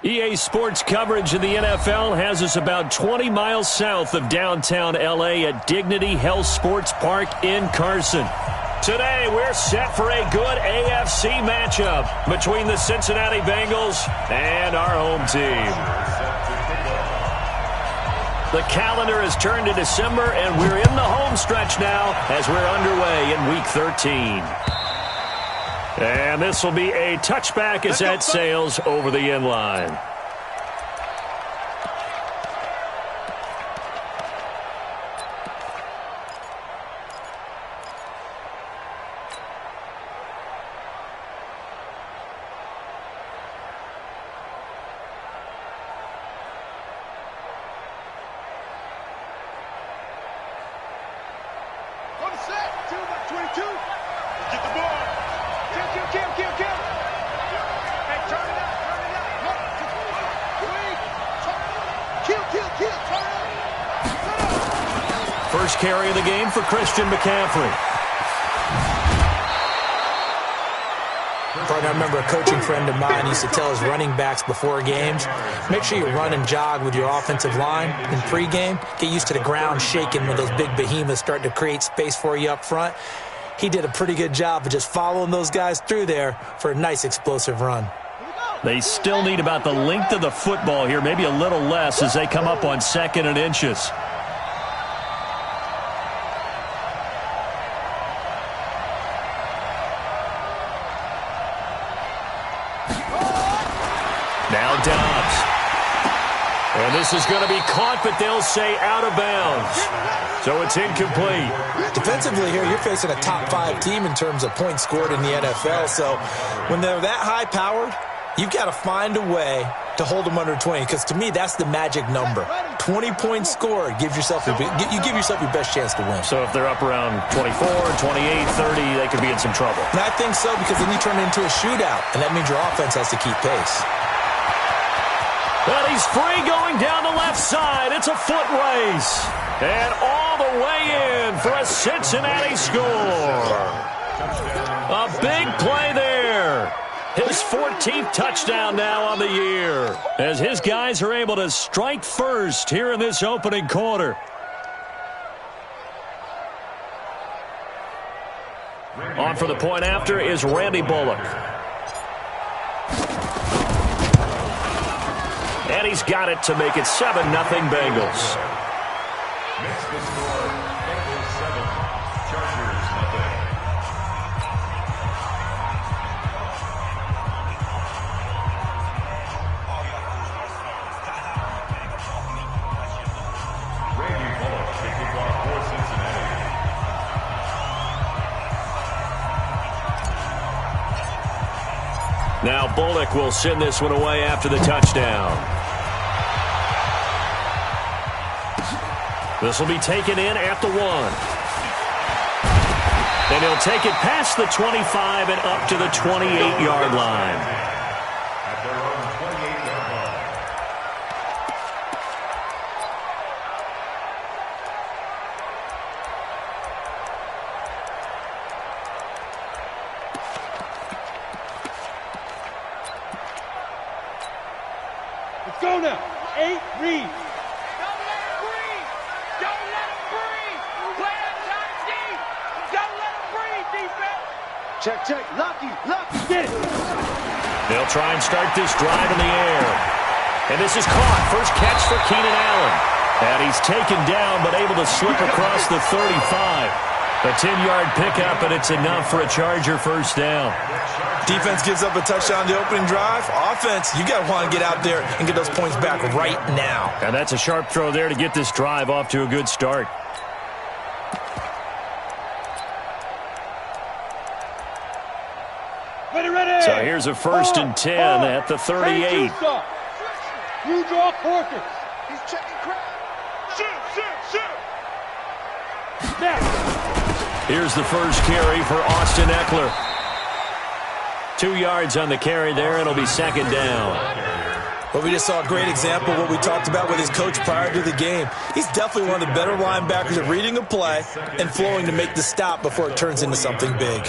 EA Sports coverage of the NFL has us about 20 miles south of downtown L.A. at Dignity Health Sports Park in Carson. Today, we're set for a good AFC matchup between the Cincinnati Bengals and our home team. The calendar has turned to December, and we're in the home stretch now as we're underway in Week 13. And this will be a touchback as that sails over the end line. First carry of the game for Christian McCaffrey. I remember a coaching friend of mine used to tell his running backs before games, make sure you run and jog with your offensive line in pregame. Get used to the ground shaking when those big behemoths start to create space for you up front. He did a pretty good job of just following those guys through there for a nice explosive run. They still need about the length of the football here, maybe a little less as they come up on 2nd and inches. Now Dobbs. And this is going to be caught, but they'll say out of bounds. So it's incomplete. Defensively here, you're facing a top 5 team in terms of points scored in the NFL. So when they're that high-powered, you've got to find a way to hold them under 20. Because to me, that's the magic number. 20 points scored gives yourself you give yourself your best chance to win. So if they're up around 24, 28, 30, they could be in some trouble. And I think so, because then you turn it into a shootout, and that means your offense has to keep pace. Well, he's free going down the left side. It's a foot race. And all the way in for a Cincinnati score. A big play there. His 14th touchdown now on the year, as his guys are able to strike first here in this opening quarter. On for the point after is Randy Bullock. And he's got it to make it 7-0 Bengals. Makes the score Bengals 7, Chargers nothing. Randy Bullock taking off for Cincinnati. Now Bullock will send this one away after the touchdown. This will be taken in at the 1. And he'll take it past the 25 and up to the 28-yard line. At their own 28-yard line. Let's go now. 8, read. Check. Lucky. Get it. They'll try and start this drive in the air. And this is caught. First catch for Keenan Allen. And he's taken down, but able to slip across the 35. A 10-yard pickup, and it's enough for a Charger first down. Defense gives up a touchdown the opening drive. Offense, you got to want to get out there and get those points back right now. And that's a sharp throw there to get this drive off to a good start. Ready. So here's a 1st and 10 at the 38. You draw quarters. He's checking crowd. Shoot. Snap. Here's the first carry for Austin Eckler. 2 yards on the carry there. It'll be 2nd down. Well, we just saw a great example of what we talked about with his coach prior to the game. He's definitely one of the better linebackers at reading a play and flowing to make the stop before it turns into something big.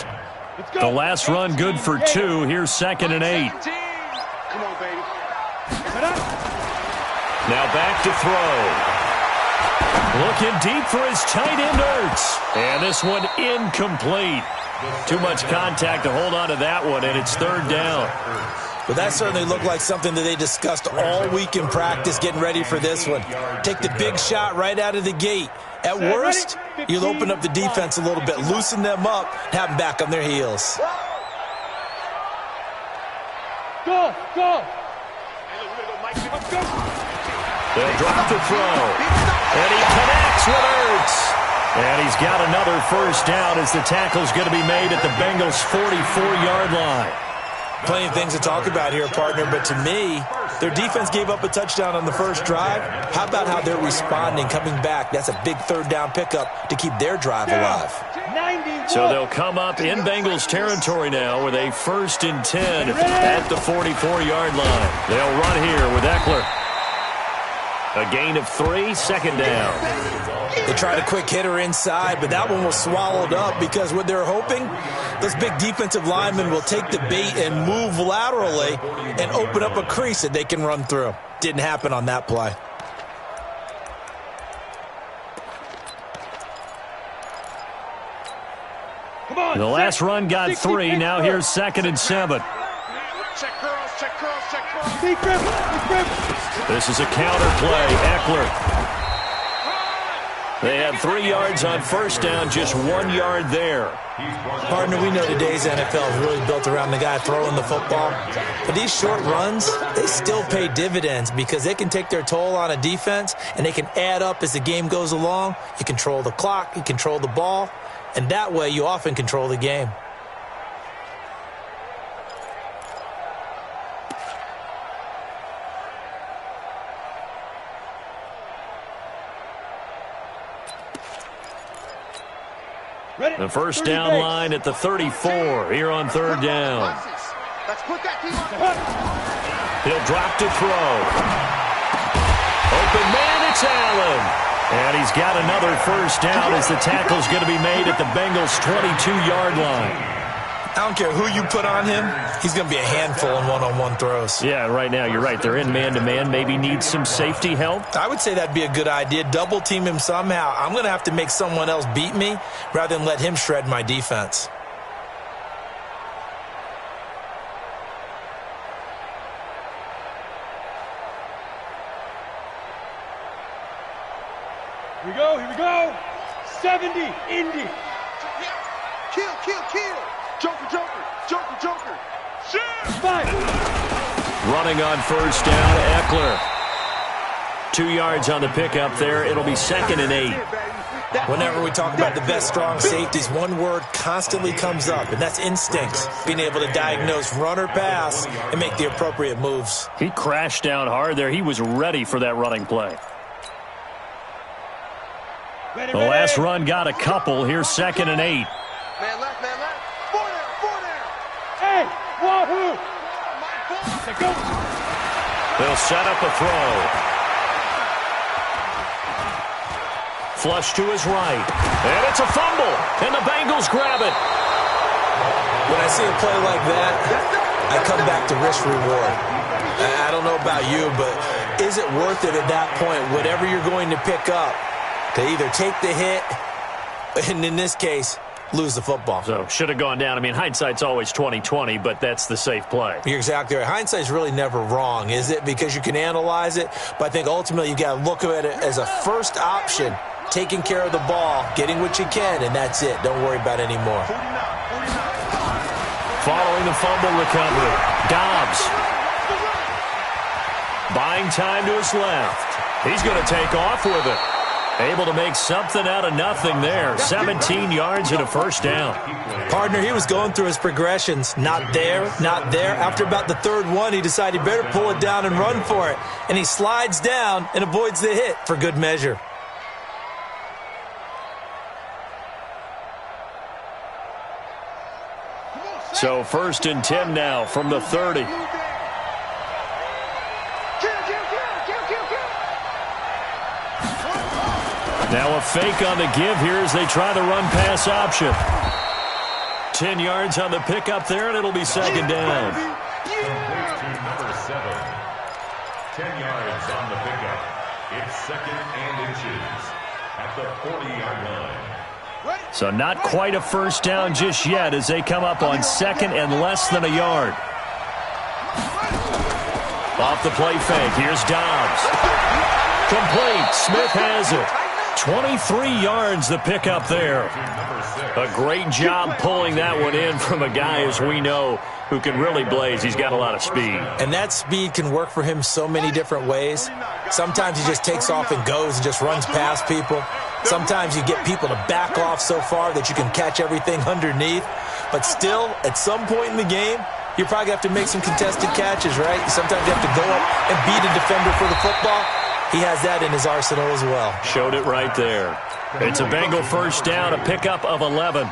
The last run good for 2. Here's 2nd and 8. Come on, baby. Now back to throw. Looking deep for his tight end, Ertz. And this one incomplete. Too much contact to hold on to that one, and it's third down. But that certainly looked like something that they discussed all week in practice getting ready for this one. Take the big shot right out of the gate. At worst, you'll open up the defense a little bit, loosen them up, have them back on their heels. Go, go. They'll drop the throw. And he connects with Ertz. And he's got another first down as the tackle's going to be made at the Bengals' 44-yard line. Plenty of things to talk about here, partner, but to me, their defense gave up a touchdown on the first drive. How about how they're responding, coming back? That's a big third down pickup to keep their drive alive. So they'll come up in Bengals territory now with a 1st and 10 at the 44-yard line. They'll run here with Eckler. A gain of 3, second down. They tried a quick hitter inside, but that one was swallowed up because what they're hoping, those big defensive linemen will take the bait and move laterally and open up a crease that they can run through. Didn't happen on that play. The last run got 3. Now here's 2nd and 7. Check curls, check curls, check curls. Big grip, big grip. This is a counter play. Eckler. They had 3 yards on first down, just 1 yard there. Partner, we know today's NFL is really built around the guy throwing the football. But these short runs, they still pay dividends because they can take their toll on a defense and they can add up as the game goes along. You control the clock, you control the ball, and that way you often control the game. The first down line at the 34 here on third down. He'll drop to throw. Open man, it's Allen. And he's got another first down as the tackle's going to be made at the Bengals' 22-yard line. I don't care who you put on him, he's going to be a handful in one-on-one throws. Yeah, right now you're right. They're in man-to-man. Maybe need some safety help. I would say that'd be a good idea. Double team him somehow. I'm going to have to make someone else beat me rather than let him shred my defense. Here we go, here we go. 70, Indy. Kill, kill, kill. Joker, Joker, Joker, Joker. Shit! Five. Running on first down, Eckler. 2 yards on the pickup there. It'll be 2nd and 8. Whenever we talk about the best strong safeties, one word constantly comes up, and that's instincts. Being able to diagnose run or pass and make the appropriate moves. He crashed down hard there. He was ready for that running play. Ready, The ready. last run got a couple. Here's 2nd and 8. Man left, man left. Four down. Hey, wahoo. Go. They'll set up a throw. Flush to his right. And it's a fumble. And the Bengals grab it. When I see a play like that, I come back to risk-reward. I don't know about you, but is it worth it at that point, whatever you're going to pick up, to either take the hit, and in this case, lose the football? So, should have gone down. I mean, hindsight's always 20/20, but that's the safe play. You're exactly right. Hindsight's really never wrong, is it? Because you can analyze it, but I think ultimately you got to look at it as a first option, taking care of the ball, getting what you can, and that's it. Don't worry about it anymore. Following the fumble recovery, Dobbs. Buying time to his left. He's going to take off with it. Able to make something out of nothing there. 17 yards and a first down. Partner, he was going through his progressions. Not there, not there. After about the third one, he decided he better pull it down and run for it. And he slides down and avoids the hit for good measure. So 1st and 10 now from the 30. Now a fake on the give here as they try the run-pass option. 10 yards on the pickup there, and it'll be 2nd down. Number 7. 10 yards on the pickup. the 40-yard line. So not quite a first down just yet as they come up on second and less than a yard. Off the play fake. Here's Dobbs. Complete. Smith has it. 23 yards the pickup there. A great job pulling that one in from a guy, as we know, who can really blaze. He's got a lot of speed. And that speed can work for him so many different ways. Sometimes he just takes off and goes and just runs past people. Sometimes you get people to back off so far that you can catch everything underneath. But still, at some point in the game, you probably have to make some contested catches, right? Sometimes you have to go up and beat a defender for the football. He has that in his arsenal as well. Showed it right there. It's a Bengal first down, a pickup of 11.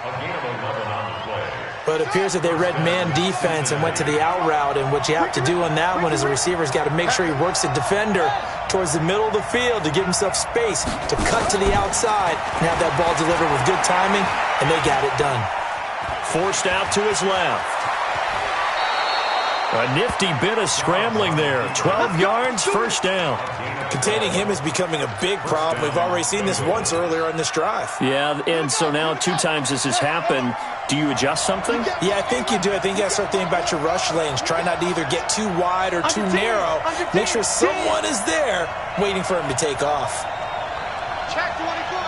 But it appears that they read man defense and went to the out route, and what you have to do on that one is the receiver's got to make sure he works the defender towards the middle of the field to give himself space to cut to the outside and have that ball delivered with good timing, and they got it done. Forced out to his left. A nifty bit of scrambling there. 12 yards, first down. Containing him is becoming a big problem. We've already seen this once earlier in this drive. Yeah, and so now 2 times this has happened. Do you adjust something? Yeah, I think you do. I think you got to start thinking about your rush lanes. Try not to either get too wide or too narrow. Make sure someone is there waiting for him to take off. Check 24.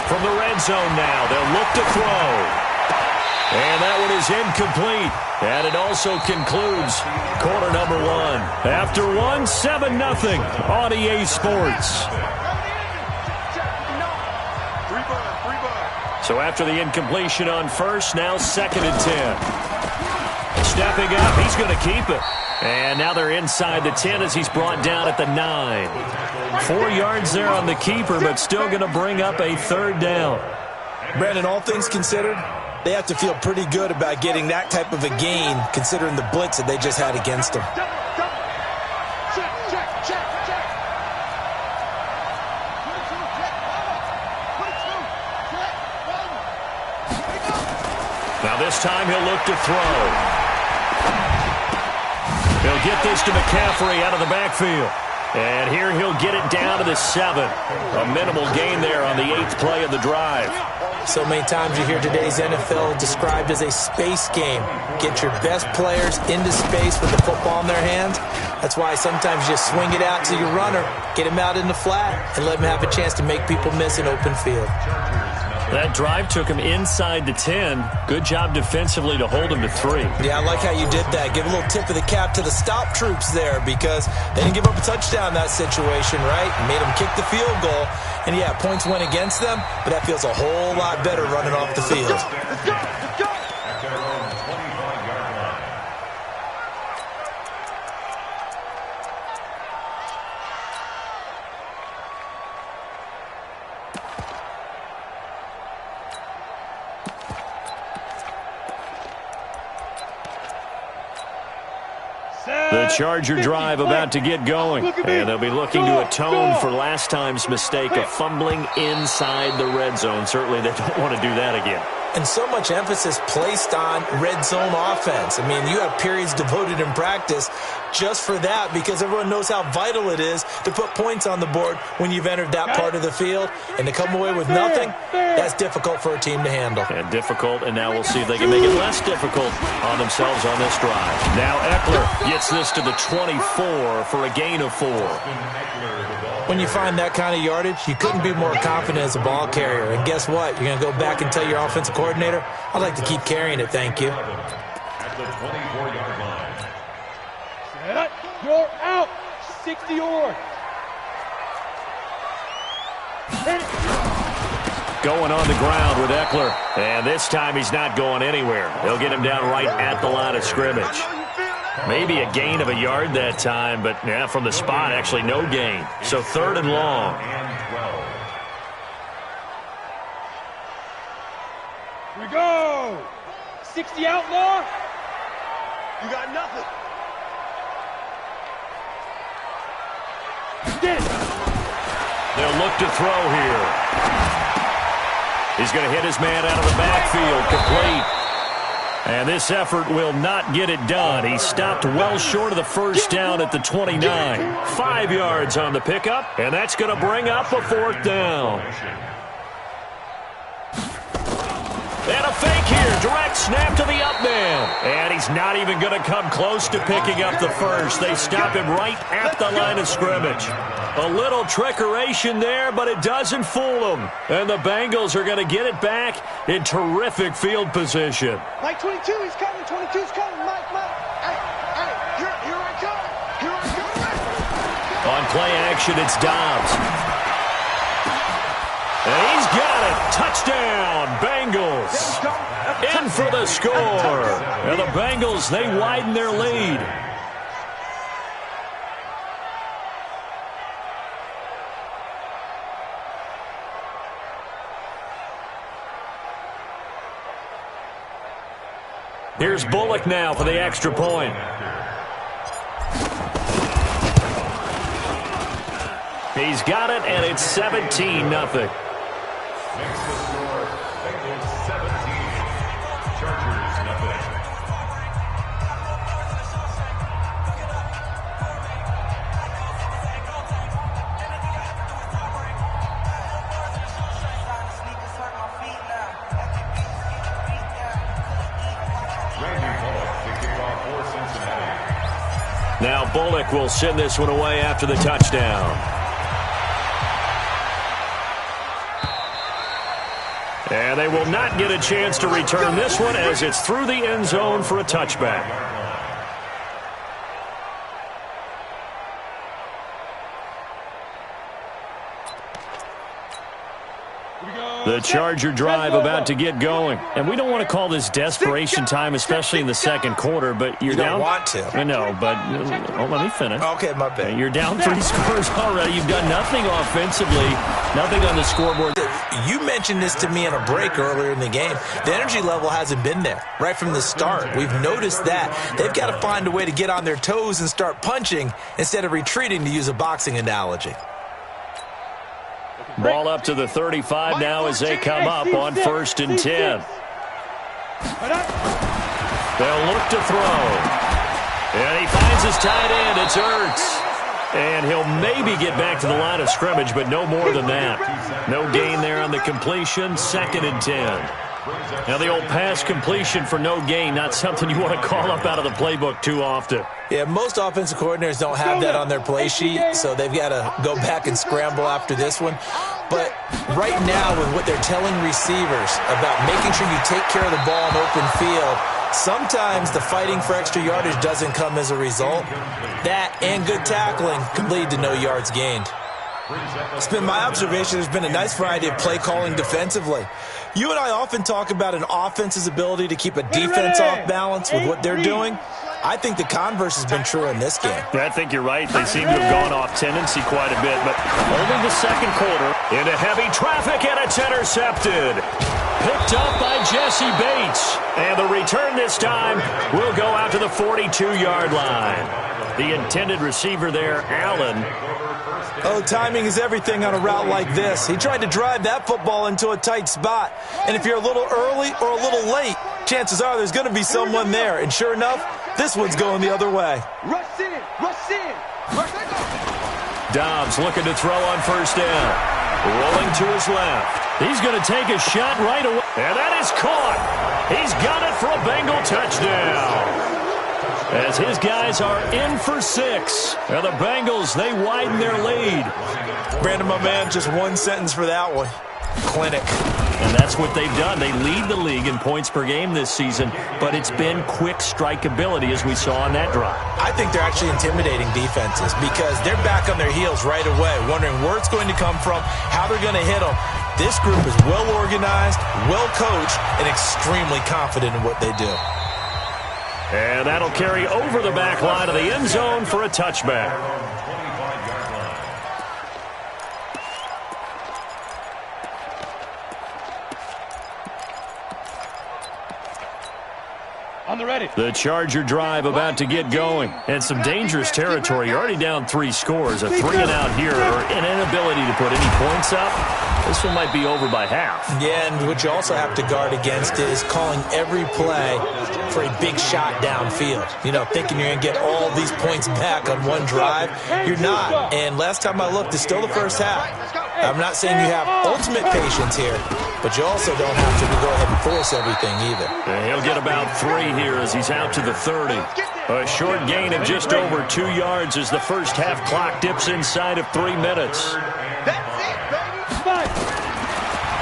From the red zone now, they'll look to throw. And that one is incomplete. And it also concludes quarter number 1. After 1, 7-0 on EA Sports. So after the incompletion on first, now second and 10. Stepping up, he's going to keep it. And now they're inside the 10 as he's brought down at the 9. 4 yards there on the keeper, but still going to bring up a third down. Brandon, all things considered, they have to feel pretty good about getting that type of a gain, considering the blitz that they just had against them. Now this time he'll look to throw. He'll get this to McCaffrey out of the backfield. And here he'll get it down to the 7. A minimal gain there on the 8th play of the drive. So many times you hear today's NFL described as a space game. Get your best players into space with the football in their hands. That's why sometimes you just swing it out to your runner, get him out in the flat, and let him have a chance to make people miss an open field. That drive took him inside the 10. Good job defensively to hold him to 3. Yeah, I like how you did that. Give a little tip of the cap to the stop troops there because they didn't give up a touchdown in that situation, right? Made them kick the field goal. And, yeah, points went against them, but that feels a whole lot better running off the field. Let's go. Let's go. At their own 25-yard line. The Charger drive about to get going, and they'll be looking to atone for last time's mistake of fumbling inside the red zone. Certainly they don't want to do that again. And so much emphasis placed on red zone offense. I mean, you have periods devoted in practice just for that because everyone knows how vital it is to put points on the board when you've entered that part of the field. And to come away with nothing, that's difficult for a team to handle. And difficult, and now we'll see if they can make it less difficult on themselves on this drive. Now Eckler gets this to the 24 for a gain of 4. When you find that kind of yardage, you couldn't be more confident as a ball carrier. And guess what? You're going to go back and tell your offensive coordinator, I'd like to keep carrying it, thank you. At the 24-yard line. Set. You're out. 60 or. Going on the ground with Eckler. And this time he's not going anywhere. They'll get him down right at the line of scrimmage. Maybe a gain of a yard that time, but yeah, from the spot, actually no gain. So 3rd and long. Here we go. 60 outlaw. You got nothing. They'll look to throw here. He's going to hit his man out of the backfield, complete. And this effort will not get it done. He stopped well short of the first down at the 29. 5 yards on the pickup, and that's going to bring up a 4th down. And a fake here. Direct snap to the up man. And he's not even going to come close to picking up the first. They stop him right at the line of scrimmage. A little trickeration there, but it doesn't fool them. And the Bengals are going to get it back in terrific field position. Mike 22, he's coming. 22's coming. Mike. Hey, here I come. Here I come. On play action, it's Dobbs. And he's got it. Touchdown, Bengals. In for the score. And the Bengals, they widen their lead. Here's Bullock now for the extra point. He's got it, and it's 17-0. Makes the score Bengals 17, Chargers nothing. Now Bullock will send this one away after the touchdown. And they will not get a chance to return this one as it's through the end zone for a touchback. The Charger drive about to get going. And we don't want to call this desperation time, especially in the second quarter, but you're down. You don't want to. I know, but let me finish. Okay, my bad. You're down 3 scores already. You've done nothing offensively, nothing on the scoreboard. You mentioned this to me in a break earlier in the game. The energy level hasn't been there right from the start. We've noticed that. They've got to find a way to get on their toes and start punching instead of retreating, to use a boxing analogy. Ball up to the 35 now as they come up on 1st and 10. They'll look to throw. And he finds his tight end. It's Ertz. And he'll maybe get back to the line of scrimmage, but no more than that. No gain there on the completion. 2nd and 10. Now the old pass completion for no gain, not something you want to call up out of the playbook too often. Yeah, most offensive coordinators don't have that on their play sheet, so they've got to go back and scramble after this one. But right now, with what they're telling receivers about making sure you take care of the ball in open field, sometimes the fighting for extra yardage doesn't come as a result. That and good tackling can lead to no yards gained. It's been my observation there's been a nice variety of play calling defensively. You and I often talk about an offense's ability to keep a defense off balance with what they're doing. I think the converse has been true in this game. I think you're right. They seem to have gone off tendency quite a bit, but only the second quarter into heavy traffic, and it's intercepted. Picked up by Jesse Bates. And the return this time will go out to the 42-yard line. The intended receiver there, Allen. Oh, timing is everything on a route like this. He tried to drive that football into a tight spot. And if you're a little early or a little late, chances are there's going to be someone there. And sure enough, this one's going the other way. Rush in. Dobbs looking to throw on 1st down. Rolling to his left. He's going to take a shot right away. And that is caught. He's got it for a Bengal touchdown. As his guys are in for 6. And the Bengals, they widen their lead. Brandon, my man, just one sentence for that one. Clinic. And that's what they've done. They lead the league in points per game this season, but it's been quick strikeability as we saw on that drive. I think they're actually intimidating defenses because they're back on their heels right away, wondering where it's going to come from, how they're going to hit them. This group is well organized, well coached, and extremely confident in what they do. And that'll carry over the back line of the end zone for a touchback. On the ready. The Charger drive about to get going. And some dangerous territory. You're already down 3 scores. A 3-and-out here or an inability to put any points up. This one might be over by half. Yeah, and what you also have to guard against is calling every play for a big shot downfield. You know, thinking you're going to get all these points back on one drive. You're not. And last time I looked, it's still the first half. I'm not saying you have ultimate patience here, but you also don't have to go ahead and force everything either. And he'll get about 3 here as he's out to the 30. A short gain of just over 2 yards as the first half clock dips inside of 3 minutes.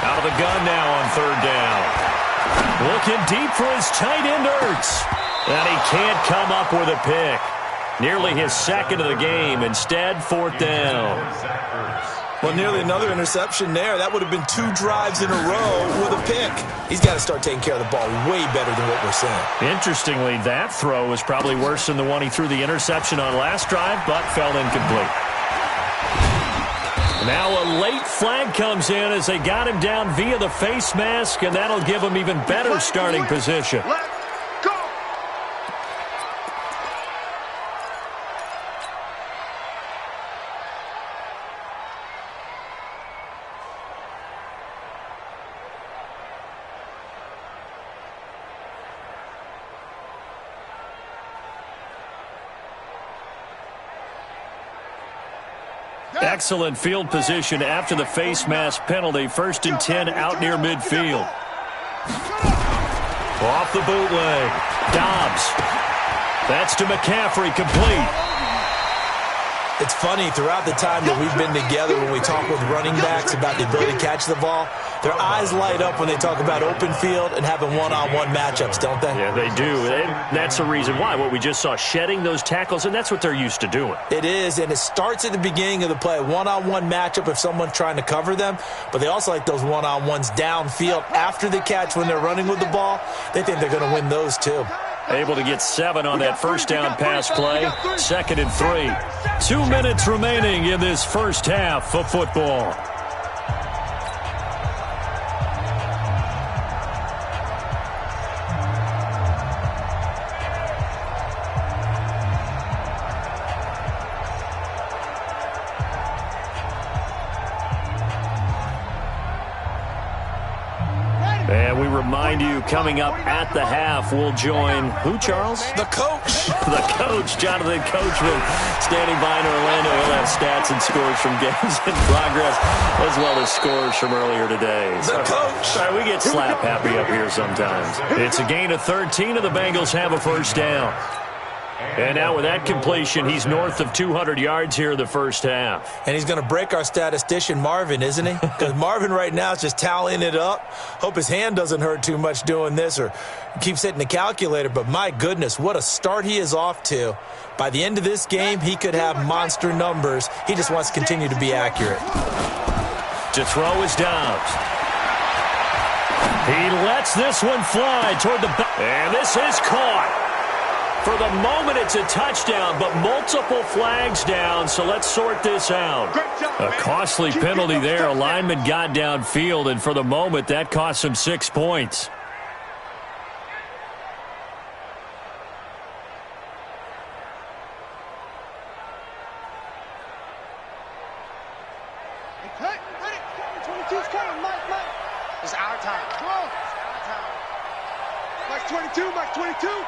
Out of the gun now on 3rd down. Looking deep for his tight end, Ertz. And he can't come up with a pick. Nearly his second of the game. Instead, 4th down. Well, nearly another interception there. That would have been 2 drives in a row with a pick. He's got to start taking care of the ball way better than what we're seeing. Interestingly, that throw was probably worse than the one he threw the interception on last drive, but fell incomplete. Now a late flag comes in as they got him down via the face mask, and that'll give him even better starting position. Excellent field position after the face mask penalty. 1st and 10 out near midfield. Off the bootleg. Dobbs. That's to McCaffrey, complete. It's funny, throughout the time that we've been together, when we talk with running backs about the ability to catch the ball, their eyes light up when they talk about open field and having one-on-one matchups, don't they? Yeah, they do. And that's the reason why. What we just saw, shedding those tackles, and that's what they're used to doing. It is, and it starts at the beginning of the play. One-on-one matchup if someone's trying to cover them, but they also like those one-on-ones downfield after the catch when they're running with the ball. They think they're going to win those too. Able to get 7 on that first down pass play. 2nd and 3. 2 minutes remaining in this first half of football. And we remind you, coming up at the half, we'll join who, Charles? The coach. The coach, Jonathan Coachman, standing by in Orlando. He'll have stats and scores from games in progress, as well as scores from earlier today. The coach. Sorry, we get slap happy up here sometimes. It's a gain of 13, and the Bengals have a first down. And now with that completion, he's north of 200 yards here in the first half. And he's going to break our statistician, Marvin, isn't he? Because Marvin right now is just tallying it up. Hope his hand doesn't hurt too much doing this or keeps hitting the calculator. But my goodness, what a start he is off to. By the end of this game, he could have monster numbers. He just wants to continue to be accurate. To throw is Dobbs. He lets this one fly toward the back. And this is caught. For the moment, it's a touchdown, but multiple flags down, so let's sort this out. A costly penalty there. A lineman got downfield, and for the moment, that cost him 6 points. It's our time. It's our time. Mike 22, Mike 22.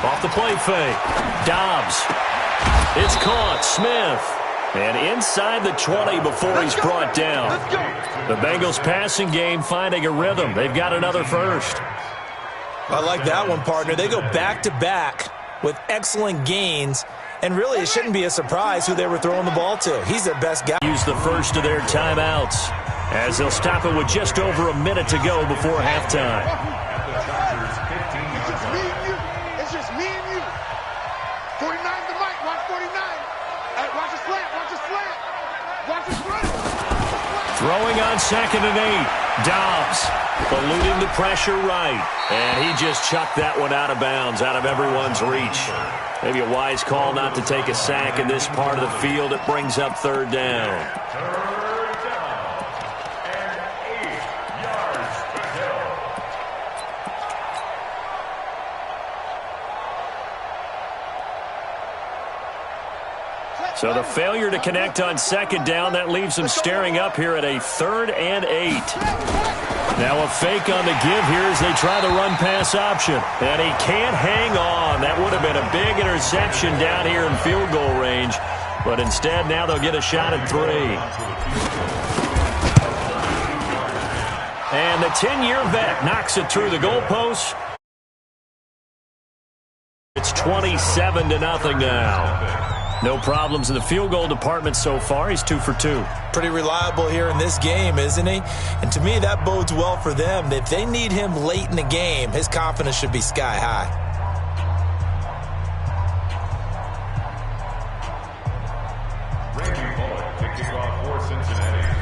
Off the play fake. Dobbs. It's caught. Smith. And inside the 20 before he's brought down. The Bengals passing game finding a rhythm. They've got another first. I like that one, partner. They go back-to-back with excellent gains. And really, it shouldn't be a surprise who they were throwing the ball to. He's their best guy. Use the first of their timeouts as they'll stop it with just over a minute to go before halftime. It's just me and you. 49 to Mike. Watch 49. Hey, watch the slant. Watch the slant. Watch the slant. Throwing on 2nd and 8. Dobbs eluding the pressure right. And he just chucked that one out of bounds, out of everyone's reach. Maybe a wise call not to take a sack in this part of the field. It brings up 3rd down. So the failure to connect on second down, that leaves him staring up here at a 3rd and 8. Now a fake on the give here as they try the run-pass option. And he can't hang on. That would have been a big interception down here in field goal range. But instead, now they'll get a shot at 3. And the 10-year vet knocks it through the goalpost. It's 27-0 now. No problems in the field goal department so far. He's 2 for 2. Pretty reliable here in this game, isn't he? And to me, that bodes well for them. If they need him late in the game, his confidence should be sky high.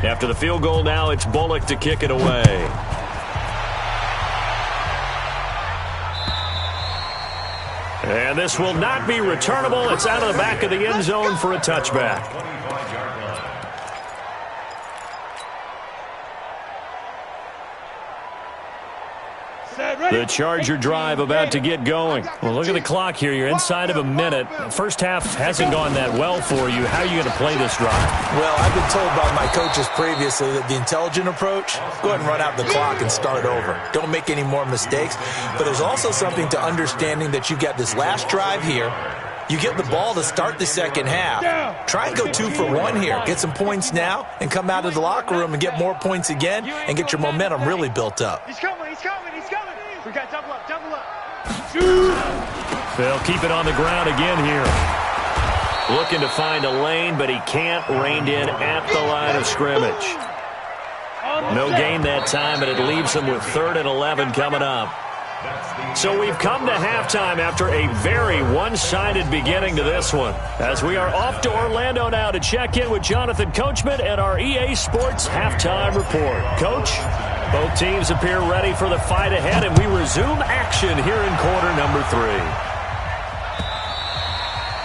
After the field goal now, it's Bullock to kick it away. And this will not be returnable. It's out of the back of the end zone for a touchback. The Charger drive about to get going. Well, look at the clock here. You're inside of a minute. First half hasn't gone that well for you. How are you going to play this drive? Well, I've been told by my coaches previously that the intelligent approach, go ahead and run out the clock and start over. Don't make any more mistakes. But there's also something to understanding that you got this last drive here. You get the ball to start the second half. Try and go 2 for 1 here. Get some points now and come out of the locker room and get more points again and get your momentum really built up. He's coming, he's coming, he's coming. We got double up, double up. They'll keep it on the ground again here. Looking to find a lane, but he can't. Reined in at the line of scrimmage. No gain that time, but it leaves him with 3rd and 11 coming up. So we've come to halftime after a very one-sided beginning to this one. As we are off to Orlando now to check in with Jonathan Coachman and our EA Sports halftime report. Coach, both teams appear ready for the fight ahead, and we resume action here in quarter number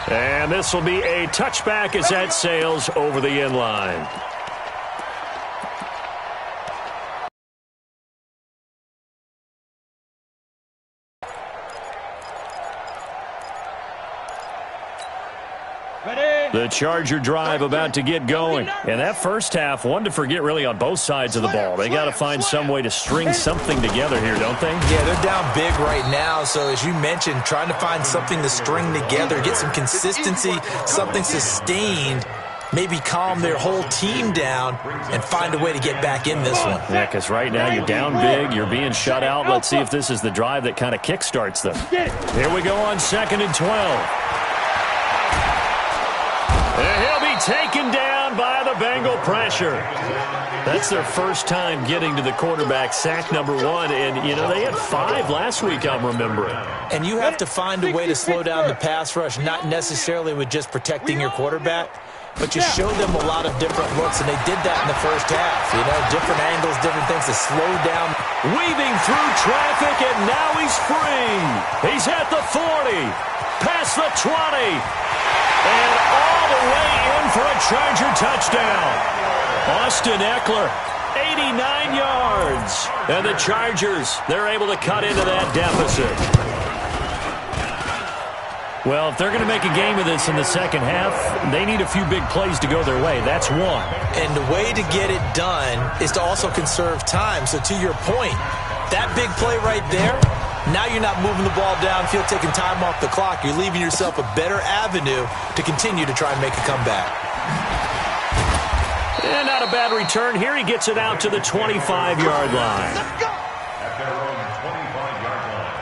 3. And this will be a touchback as that sails over the end line. The Charger drive about to get going. And that first half, one to forget really on both sides of the ball. They got to find some way to string something together here, don't they? Yeah, they're down big right now. So as you mentioned, trying to find something to string together, get some consistency, something sustained, maybe calm their whole team down and find a way to get back in this one. Yeah, because right now you're down big, you're being shut out. Let's see if this is the drive that kind of kickstarts them. Here we go on 2nd and 12. He'll be taken down by the Bengal pressure. That's their first time getting to the quarterback, sack number 1. And, you know, they had 5 last week, I'm remembering. And you have to find a way to slow down the pass rush, not necessarily with just protecting your quarterback, but you show them a lot of different looks, and they did that in the first half. You know, different angles, different things to slow down. Weaving through traffic, and now he's free. He's at the 40, past the 20. And all the way in for a Charger touchdown. Austin Eckler, 89 yards. And the Chargers, they're able to cut into that deficit. Well, if they're going to make a game of this in the second half, they need a few big plays to go their way. That's one. And the way to get it done is to also conserve time. So to your point, that big play right there, now you're not moving the ball downfield, taking time off the clock. You're leaving yourself a better avenue to continue to try and make a comeback. And not a bad return here. He gets it out to the 25-yard line. Let's go. At their own 25-yard line.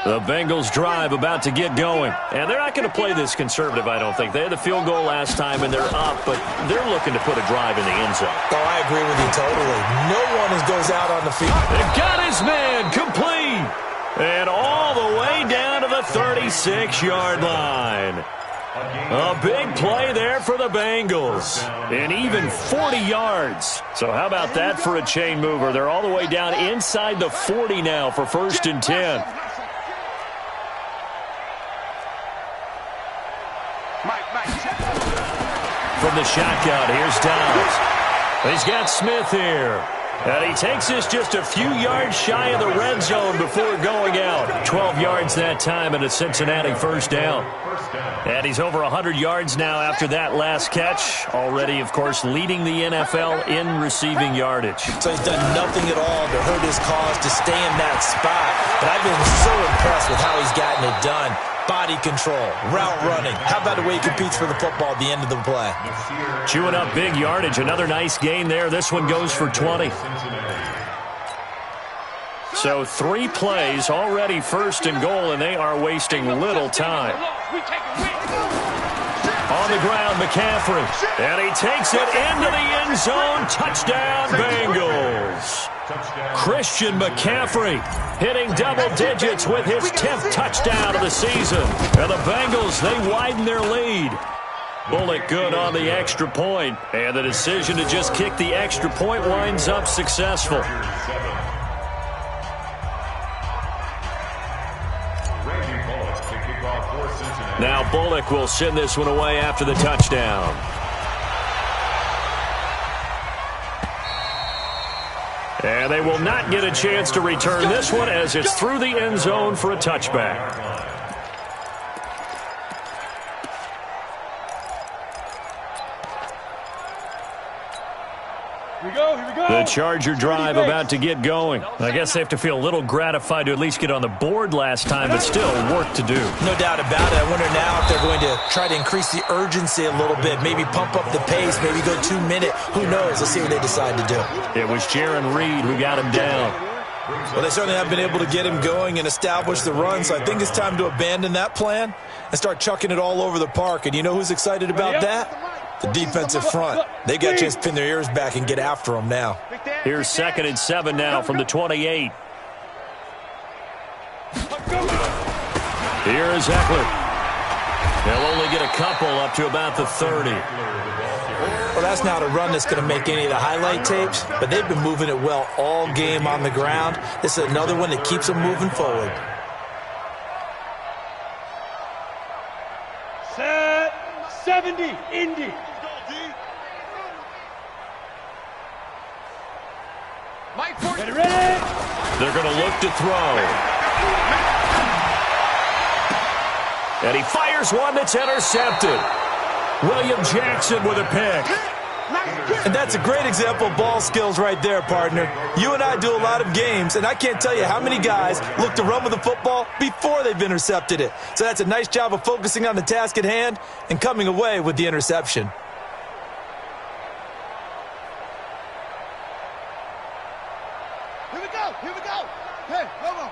The Bengals drive about to get going. And they're not going to play this conservative, I don't think. They had the field goal last time, and they're up, but they're looking to put a drive in the end zone. Oh, I agree with you totally. No one goes out on the field. They got his man complete. And all the way down to the 36-yard line. A big play there for the Bengals. And even 40 yards. So how about that for a chain mover? They're all the way down inside the 40 now for 1st and 10. from the shotgun. Here's Dobbs. He's got Smith here. And he takes this just a few yards shy of the red zone before going out. 12 yards that time and a Cincinnati first down. And he's over 100 yards now after that last catch. Already, of course, leading the NFL in receiving yardage. So he's done nothing at all to hurt his cause to stay in that spot. But I've been so impressed with how he's gotten it done. Body control, route running. How about the way he competes for the football at the end of the play? Chewing up big yardage. Another nice gain there. This one goes for 20. So 3 plays already first and goal, and they are wasting little time. On the ground, McCaffrey. And he takes it into the end zone. Touchdown, Bengals. Christian McCaffrey hitting double digits with his 10th touchdown of the season. And the Bengals, they widen their lead. Bullock good on the extra point. And the decision to just kick the extra point winds up successful. Now Bullock will send this one away after the touchdown. And they will not get a chance to return this one as it's through the end zone for a touchback. Here we go. The Charger drive about to get going. I guess they have to feel a little gratified to at least get on the board last time, but still work to do. No doubt about it. I wonder now if they're going to try to increase the urgency a little bit, maybe pump up the pace, maybe go 2-minute. Who knows? Let's see what they decide to do. It was Jaron Reed who got him down. Well, they certainly have been able to get him going and establish the run, so I think it's time to abandon that plan and start chucking it all over the park. And you know who's excited about that? The defensive front. They got a chance to pin their ears back and get after them now. Here's 2nd and 7 now from the 28. Here is Eckler. They'll only get a couple up to about the 30. Well, that's not a run that's going to make any of the highlight tapes, but they've been moving it well all game on the ground. This is another one that keeps them moving forward. Set 70, Indy. Ready, ready. They're going to look to throw. And he fires one that's intercepted. William Jackson with a pick. And that's a great example of ball skills right there, partner. You and I do a lot of games, and I can't tell you how many guys look to run with the football before they've intercepted it. So that's a nice job of focusing on the task at hand and coming away with the interception. Here we go. Hey, hold on.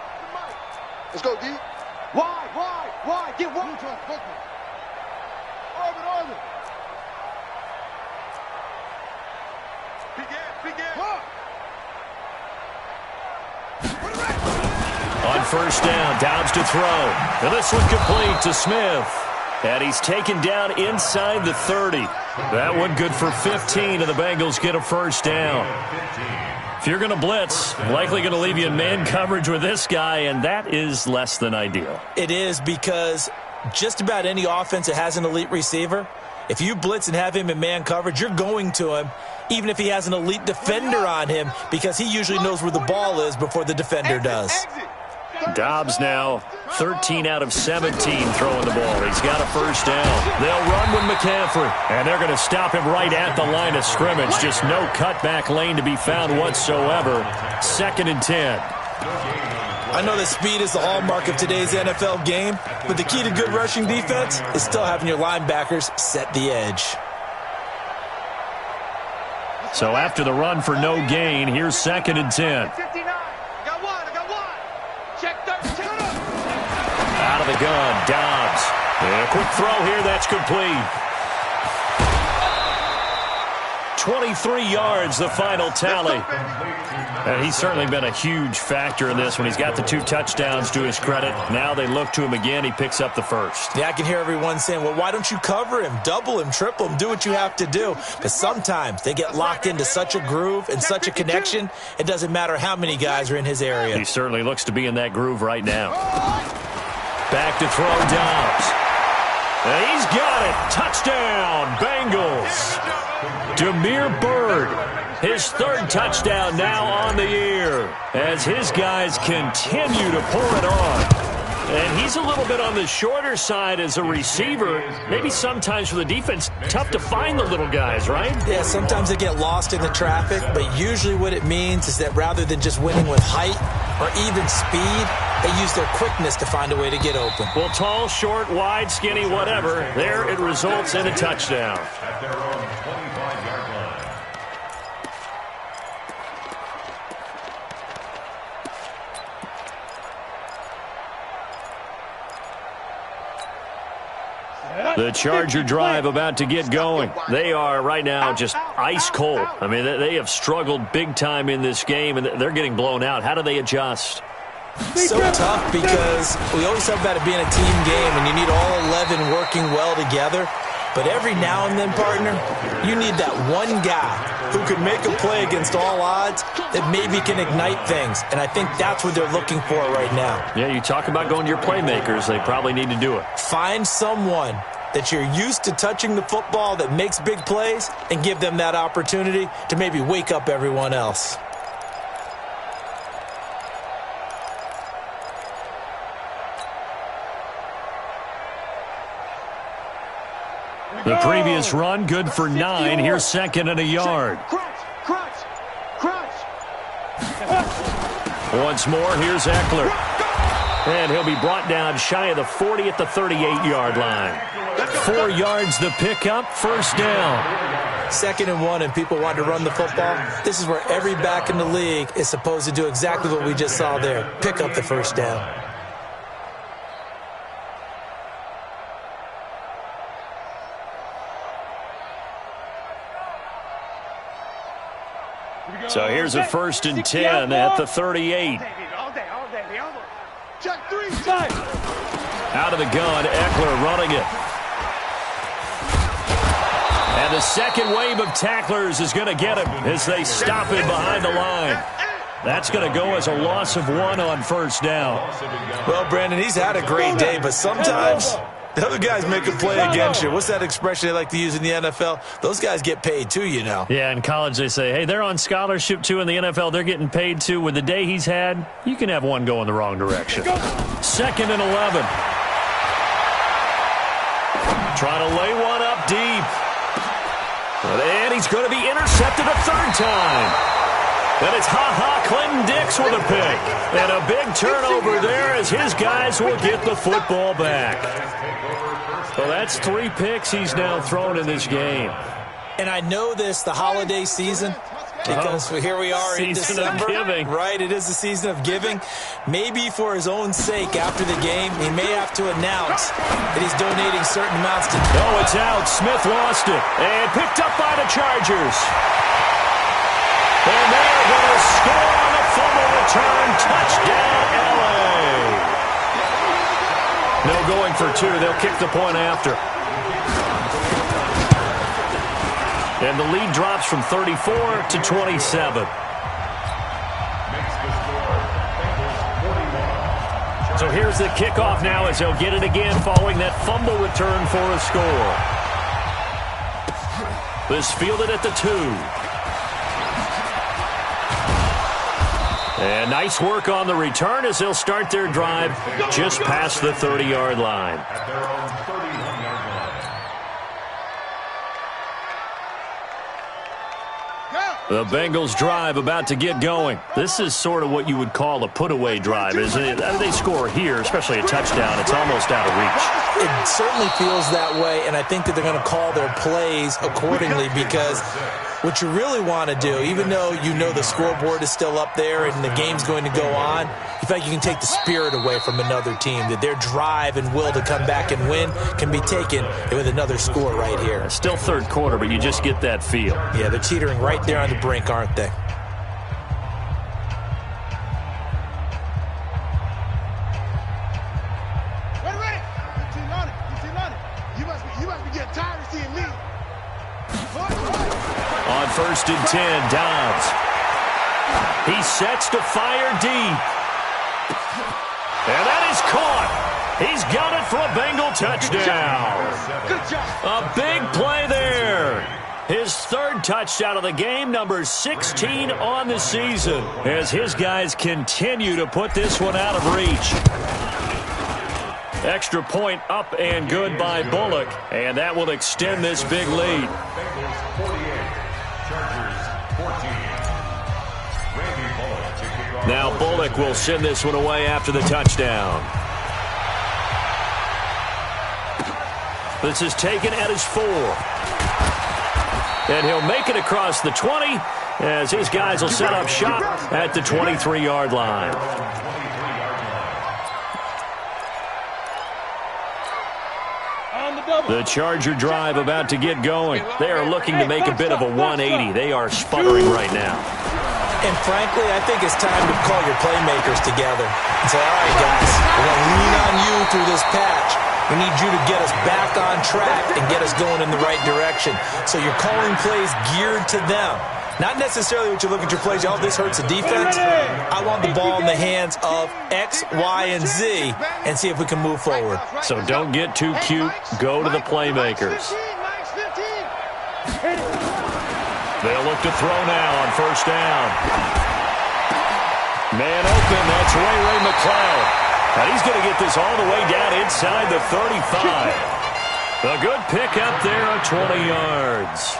Let's go, D. Why? Get one. Orbit. Begin. On first down, Dobbs to throw. And this one complete to Smith. And he's taken down inside the 30. That one good for 15, and the Bengals get a first down. If you're going to blitz, likely going to leave you in man coverage with this guy, and that is less than ideal. It is, because just about any offense that has an elite receiver, if you blitz and have him in man coverage, you're going to him, even if he has an elite defender on him, because he usually knows where the ball is before the defender does. Dobbs now 13 out of 17 throwing the ball. He's got a first down. They'll run with McCaffrey, and they're going to stop him right at the line of scrimmage. Just no cutback lane to be found whatsoever. 2nd and 10. I know that speed is the hallmark of today's NFL game, but the key to good rushing defense is still having your linebackers set the edge. So after the run for no gain, here's 2nd and 10. Out of the gun, Dobbs. And a quick throw here, that's complete. 23 yards, the final tally. And he's certainly been a huge factor in this when he's got the 2 touchdowns to his credit. Now they look to him again. He picks up the first. Yeah, I can hear everyone saying, well, why don't you cover him, double him, triple him, do what you have to do. But sometimes they get locked into such a groove and such a connection, it doesn't matter how many guys are in his area. He certainly looks to be in that groove right now. Back to throw, Dobbs. And he's got it. Touchdown, Bengals. Damiere Byrd, his third touchdown now on the year as his guys continue to pour it on. And he's a little bit on the shorter side as a receiver. Maybe sometimes for the defense, tough to find the little guys, right? Yeah, sometimes they get lost in the traffic, but usually what it means is that rather than just winning with height or even speed, they use their quickness to find a way to get open. Well, tall, short, wide, skinny, whatever, there it results in a touchdown. At their own 25-yard line. The Charger drive about to get going. They are right now just ice cold. I mean, they have struggled big time in this game, and they're getting blown out. How do they adjust? So tough because we always talk about it being a team game, and you need all 11 working well together. But every now and then, partner, you need that one guy who can make a play against all odds that maybe can ignite things. And I think that's what they're looking for right now. Yeah, you talk about going to your playmakers. They probably need to do it. Find someone that you're used to touching the football that makes big plays and give them that opportunity to maybe wake up everyone else. The previous run, good for 9. Here's second and a yard. Crunch. Once more, here's Eckler. And he'll be brought down shy of the 40 at the 38-yard line. 4 yards the pickup, first down. 2nd and 1, and people want to run the football. This is where every back in the league is supposed to do exactly what we just saw there. Pick up the first down. So here's a 1st and 10 at the 38. Check 3. Out of the gun, Eckler running it. And the second wave of tacklers is going to get him as they stop him behind the line. That's going to go as a loss of 1 on first down. Well, Brandon, he's had a great day, but sometimes the other guys make a play against you. What's that expression they like to use in the NFL? Those guys get paid too, you know. Yeah, in college they say, hey, they're on scholarship too. In the NFL, they're getting paid too. With the day he's had, you can have one go in the wrong direction. 2nd and 11. Trying to lay one up deep. And he's going to be intercepted a 3rd time. And it's Clinton Dix with a pick. And a big turnover there as his guys will get the football back. Well, that's 3 picks he's now thrown in this game. And I know this, the holiday season, because here we are in December. Season of giving. Right, it is the season of giving. Maybe for his own sake after the game, he may have to announce that he's donating certain amounts to... Oh, it's out. Smith lost it. And picked up by the Chargers. And they're going to score on the fumble return. Touchdown, L.A. No going for 2. They'll kick the point after. And the lead drops from 34 to 27. So here's the kickoff now as they'll get it again following that fumble return for a score. This fielded at the 2. And nice work on the return as they'll start their drive just past the 30-yard line. At their own 31-yard line. The Bengals drive about to get going. This is sort of what you would call a put-away drive, isn't it? They score here, especially a touchdown. It's almost out of reach. It certainly feels that way, and I think that they're going to call their plays accordingly because what you really want to do, even though you know the scoreboard is still up there and the game's going to go on, you feel like you can take the spirit away from another team, that their drive and will to come back and win can be taken with another score right here. It's still 3rd quarter, but you just get that feel. Yeah, they're teetering right there on the brink, aren't they? Ready. You must be getting tired of seeing me. On 1st and 10, Dobbs. He sets to fire deep. And that is caught. He's got it for a Bengal touchdown. Good job. A big play there. His third touchdown of the game, number 16 on the season, as his guys continue to put this one out of reach. Extra point up and good by Bullock, and that will extend this big lead. Bengals 48, Chargers 14. Randy Bullock to kick off. Now Bullock will send this one away after the touchdown. This is taken at his 4. And he'll make it across the 20 as his guys will set up shop at the 23-yard line. The Charger drive about to get going. They are looking to make a bit of a 180. They are sputtering right now. And frankly, I think it's time to call your playmakers together and say, all right, guys, we're going to lean on you through this patch. We need you to get us back on track and get us going in the right direction. So you're calling plays geared to them. Not necessarily what you look at your plays, oh, this hurts the defense. I want the ball in the hands of X, Y, and Z and see if we can move forward. So don't get too cute. Go to the playmakers. They'll look to throw now on first down. Man open, that's Ray McCloud. And he's going to get this all the way down inside the 35. A good pick up there of 20 yards.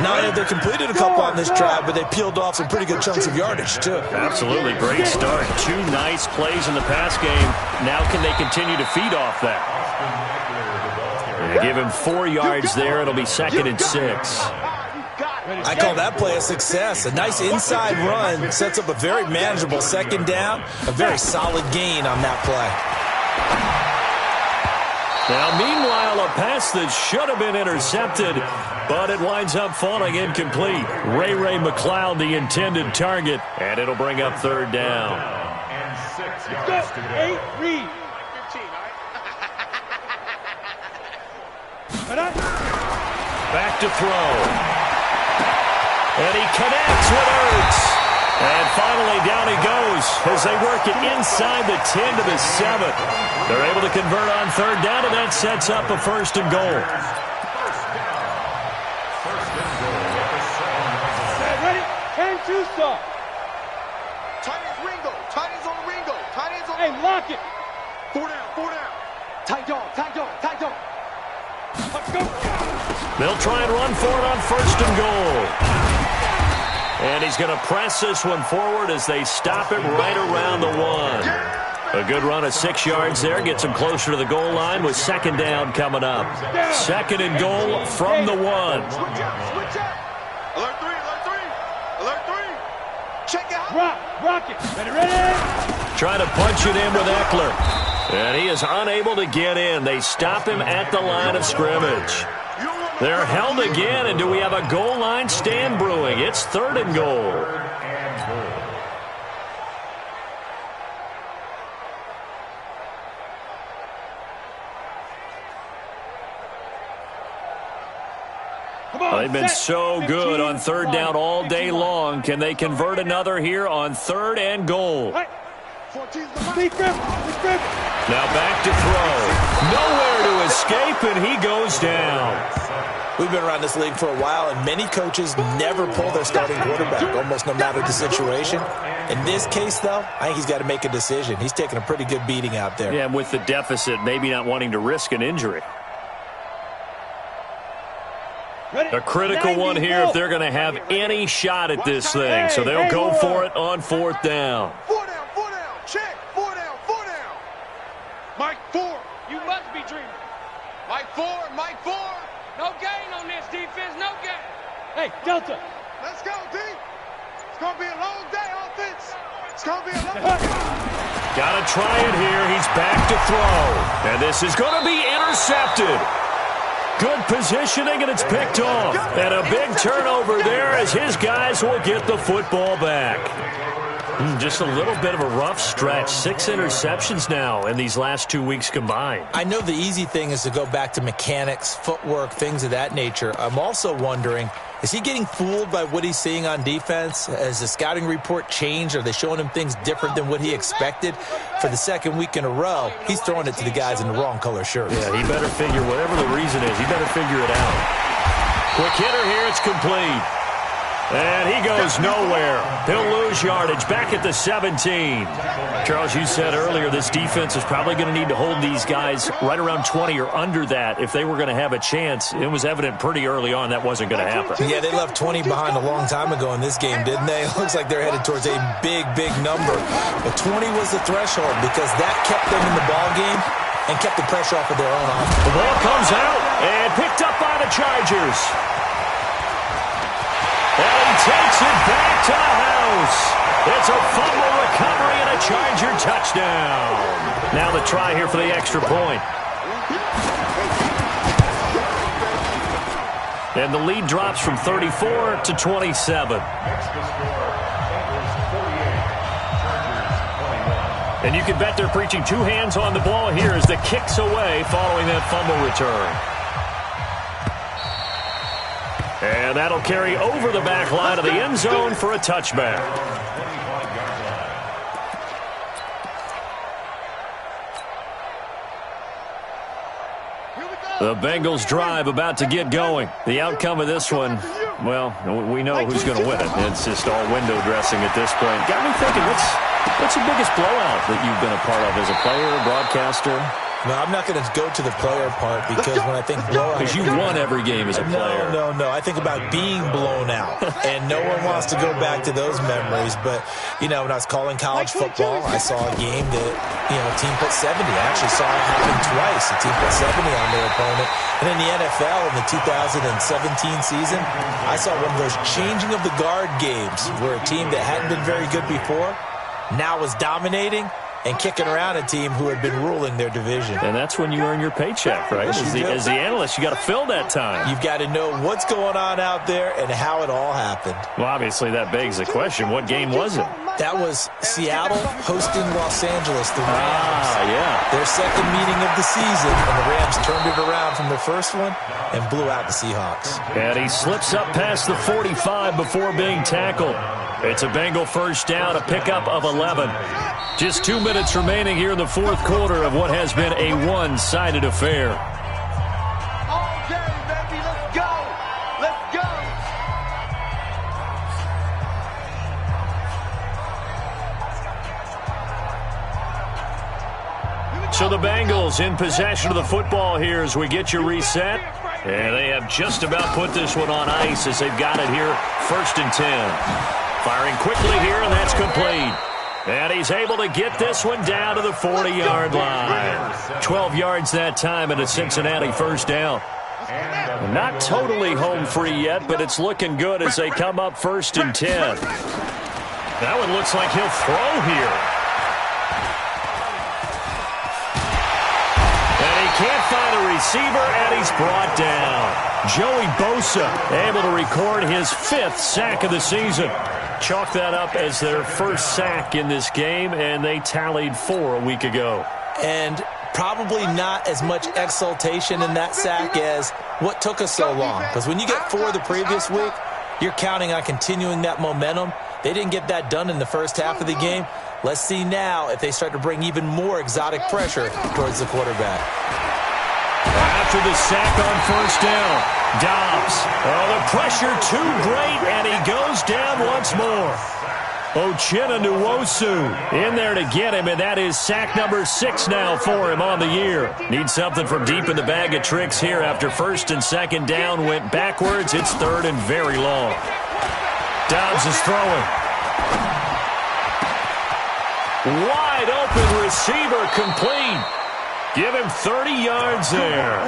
Now, they completed a couple on this drive, but they peeled off some pretty good chunks of yardage, too. Absolutely. Great start. 2 nice plays in the pass game. Now can they continue to feed off that? They give him 4 yards there. It'll be 2nd and 6. I call that play a success. A nice inside run sets up a very manageable 2nd down. A very solid gain on that play. Now, meanwhile, a pass that should have been intercepted, but it winds up falling incomplete. Ray McCloud, the intended target, and it'll bring up 3rd down. And 6 yards to go. 8, read. 15, all right? Back to throw. And he connects with Ertz. And finally down he goes as they work it inside the 10 to the 7. They're able to convert on 3rd down, and that sets up a 1st and goal. Ready? 10-2 stop. Tight ends Ringo. Tight ends on Ringo. Tight ends on. Hey, lock it. 4 down. 4 down. Tight dog. Tight dog. Tight dog. Let's go. They'll try and run for it on 1st and goal. And he's going to press this one forward as they stop it right around the 1. A good run of 6 yards there. Gets him closer to the goal line with 2nd down coming up. 2nd and goal from the 1. Switch out. Switch out. Alert 3. Alert 3. Alert 3. Check out. Rock it. Ready? Trying to punch it in with Eckler. And he is unable to get in. They stop him at the line of scrimmage. They're held again, and do we have a goal line stand brewing? It's 3rd and goal. They've been so good on 3rd down all day long. Can they convert another here on 3rd and goal? Now back to throw. Nowhere to escape, and he goes down. We've been around this league for a while, and many coaches never pull their starting quarterback, almost no matter the situation. In this case, though, I think he's got to make a decision. He's taking a pretty good beating out there. Yeah, with the deficit, maybe not wanting to risk an injury. A critical one here if they're going to have any shot at this thing. So they'll go for it on 4th down. 4 down. 4 down. Check. 4 down. 4 down. Mike 4. You must be dreaming. Mike 4. Mike 4. No gain on this defense. No gain. Hey, Delta. Let's go, D. It's going to be a long day, offense. It's going to be a long day. Got to try it here. He's back to throw. And this is going to be intercepted. Good positioning, and it's picked off. And a big turnover there as his guys will get the football back. Just a little bit of a rough stretch. 6 interceptions now in these last 2 weeks combined. I know the easy thing is to go back to mechanics, footwork, things of that nature. I'm also wondering, Is he getting fooled by what he's seeing on defense? Has the scouting report changed? Are they showing him things different than what he expected? For the second week in a row, he's throwing it to the guys in the wrong color shirts. Yeah, he better figure, whatever the reason is, he better figure it out. Quick hitter here, it's complete. And he goes nowhere. He'll lose yardage back at the 17. Charles, you said earlier this defense is probably going to need to hold these guys right around 20 or under that if they were going to have a chance. It was evident pretty early on that wasn't going to happen. Yeah, they left 20 behind a long time ago in this game, didn't they? It looks like they're headed towards a big, big number. But 20 was the threshold because that kept them in the ball game and kept the pressure off of their own offense. The ball comes out and picked up by the Chargers. And he takes it back to the house. It's a fumble recovery and a Charger touchdown. Now the try here for the extra point. And the lead drops from 34 to 27. And you can bet they're preaching two hands on the ball here as the kick's away following that fumble return. And that'll carry over the back line of the end zone for a touchback. The Bengals drive about to get going. The outcome of this one, well, we know who's going to win it. It's just all window dressing at this point. Got me thinking, what's the biggest blowout that you've been a part of as a player, broadcaster? No, I'm not going to go to the player part because when I think blowout... Because you won every game as a player. No. I think about being blown out. And no one wants to go back to those memories. But, you know, when I was calling college football, I saw a game that, you know, a team put 70. I actually saw it happen twice. A team put 70 on their opponent. And in the NFL, in the 2017 season, I saw one of those changing of the guard games where a team that hadn't been very good before now was dominating and kicking around a team who had been ruling their division. And that's when you earn your paycheck, right? As the analyst, you got to fill that time. You've got to know what's going on out there and how it all happened. Well, obviously, that begs the question, what game was it? That was Seattle hosting Los Angeles, the Rams. Yeah. Their second meeting of the season, and the Rams turned it around from their first one and blew out the Seahawks. And he slips up past the 45 before being tackled. It's a Bengal first down, a pickup of 11. Just 2 minutes remaining here in the fourth quarter of what has been a one-sided affair. All day, baby, let's go! Let's go! So the Bengals in possession of the football here as we get you reset. And they have just about put this one on ice as they've got it here, 1st and 10. Firing quickly here, and that's complete. And he's able to get this one down to the 40-yard line. 12 yards that time and a Cincinnati first down. Not totally home free yet, but it's looking good as they come up 1st and 10. That one looks like he'll throw here. And he can't find a receiver, and he's brought down. Joey Bosa able to record his 5th sack of the season. Chalk that up as their first sack in this game, and they tallied 4 a week ago. And probably not as much exultation in that sack as what took us so long. Because when you get 4 the previous week, you're counting on continuing that momentum. They didn't get that done in the first half of the game. Let's see now if they start to bring even more exotic pressure towards the quarterback. After the sack on first down, Dobbs. Oh, the pressure too great, and he goes down once more. Uchenna Nwosu in there to get him, and that is sack number 6 now for him on the year. Needs something from deep in the bag of tricks here after 1st and 2nd down went backwards. It's 3rd and very long. Dobbs is throwing. Wide open receiver complete. Give him 30 yards there.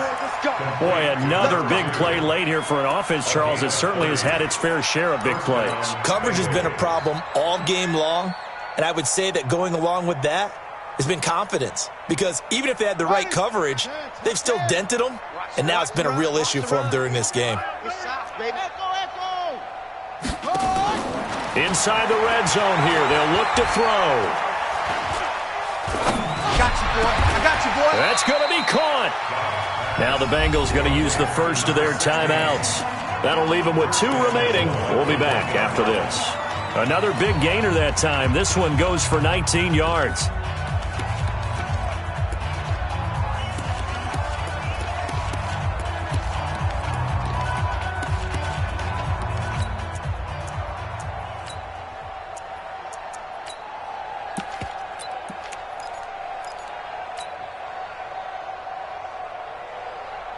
Boy, another big play late here for an offense, Charles. It certainly has had its fair share of big plays. Coverage has been a problem all game long, and I would say that going along with that has been confidence. Because even if they had the right coverage, they've still dented them, and now it's been a real issue for them during this game. Inside the red zone here, they'll look to throw. I got you, boy. That's going to be caught. Now the Bengals going to use the first of their timeouts. That'll leave him with 2 remaining. We'll be back after this. Another big gainer that time. This one goes for 19 yards.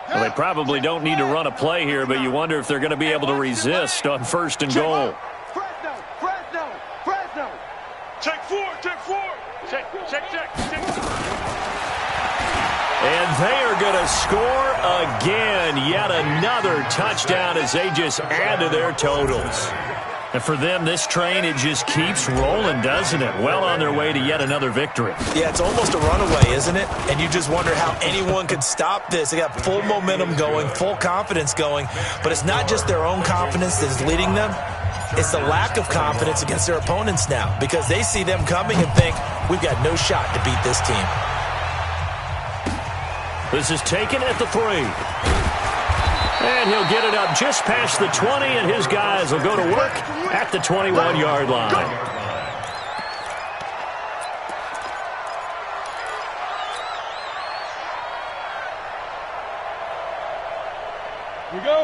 Well, they probably don't need to run a play here, but you wonder if they're going to be able to resist on 1st and goal. Fresno. Check 4. Check. And they are going to score again. Yet another touchdown as they just add to their totals. And for them, this train, it just keeps rolling, doesn't it? Well on their way to yet another victory. Yeah, it's almost a runaway, isn't it? And you just wonder how anyone could stop this. They got full momentum going, full confidence going. But it's not just their own confidence that's leading them. It's the lack of confidence against their opponents now, because they see them coming and think, we've got no shot to beat this team. This is taken at the 3. And he'll get it up just past the 20, and his guys will go to work at the 21-yard line.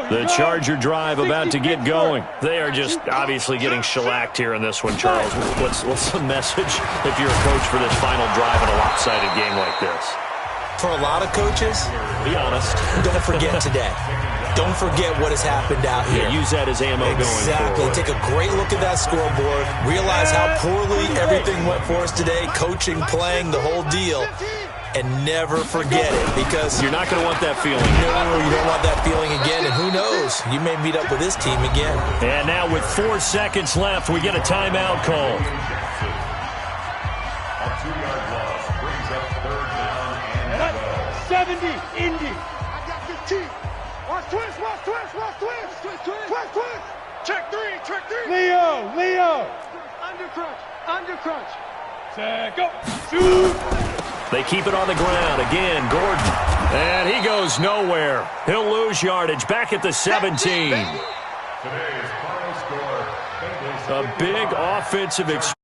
The Charger drive about to get going. They are just obviously getting shellacked here in this one, Charles. What's the message if you're a coach for this final drive in a lopsided game like this? For a lot of coaches, be honest, don't forget today. Don't forget what has happened out here. Yeah, use that as ammo going forward. Take a great look at that scoreboard. Realize how poorly everything went for us today. Coaching, playing, the whole deal. And never forget it, because you're not going to want that feeling. No, you don't want that feeling again. And who knows? You may meet up with this team again. And now with 4 seconds left, we get a timeout call. A 2-yard loss brings up 3rd down and 70, Indy. I got 15. Watch twist. Check 3. Leo. Under crunch. Check, go. Shoot. They keep it on the ground. Again, Gordon. And he goes nowhere. He'll lose yardage back at the 17. today's final score. A big offensive experience.